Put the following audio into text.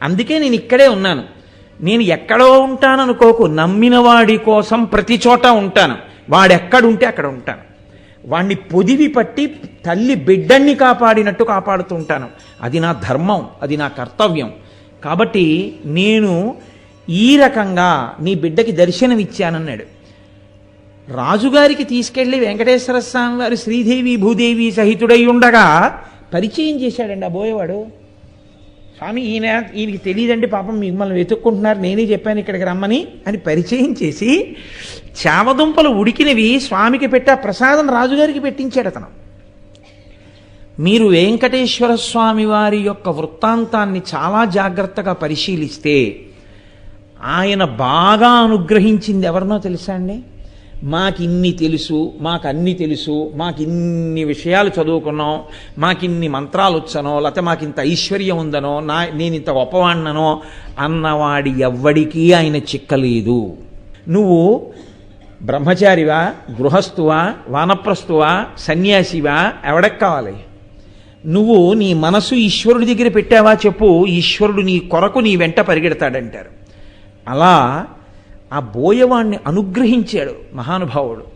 అందుకే నేను ఇక్కడే ఉన్నాను. నేను ఎక్కడో ఉంటాననుకోకు, నమ్మిన వాడి కోసం ప్రతి చోట ఉంటాను. వాడెక్కడుంటే అక్కడ ఉంటాను. వాణ్ణి పొదివి పట్టి తల్లి బిడ్డన్ని కాపాడినట్టు కాపాడుతూ ఉంటాను. అది నా ధర్మం, అది నా కర్తవ్యం. కాబట్టి నేను ఈ రకంగా నీ బిడ్డకి దర్శనమిచ్చానన్నాడు. రాజుగారికి తీసుకెళ్లి వెంకటేశ్వర స్వామి వారు శ్రీదేవి భూదేవి సహితుడై ఉండగా పరిచయం చేశాడండి ఆ బోయేవాడు. స్వామి ఈయనకి తెలియదండి, పాపం మిమ్మల్ని వెతుక్కుంటున్నారు, నేనే చెప్పాను ఇక్కడికి రమ్మని అని పరిచయం చేసి చామదుంపలు ఉడికినవి స్వామికి పెట్టి ఆ ప్రసాదం రాజుగారికి పెట్టించాడు అతను. మీరు వెంకటేశ్వర స్వామి వారి యొక్క వృత్తాంతాన్ని చాలా జాగ్రత్తగా పరిశీలిస్తే ఆయన బాగా అనుగ్రహించింది ఎవరినో తెలుసా అండి? మాకిన్ని తెలుసు, మాకన్నీ తెలుసు, మాకిన్ని విషయాలు చదువుకున్నాం, మాకిన్ని మంత్రాలు వచ్చనో, లేకపోతే మాకింత ఐశ్వర్యం ఉందనో, నేను ఇంత గొప్పవాణ్ణనో అన్నవాడి ఎవ్వడికీ ఆయన చిక్కలేదు. నువ్వు బ్రహ్మచారివా, గృహస్థువా, వానప్రస్థువా, సన్యాసివా, ఎవడకు కావాలి? నువ్వు నీ మనసు ఈశ్వరుడి దగ్గర పెట్టావా చెప్పు, ఈశ్వరుడు నీ కొరకు నీ వెంట పరిగెడతాడంటారు. అలా ఆ బోయవాణ్ణి అనుగ్రహించాడు మహానుభావుడు.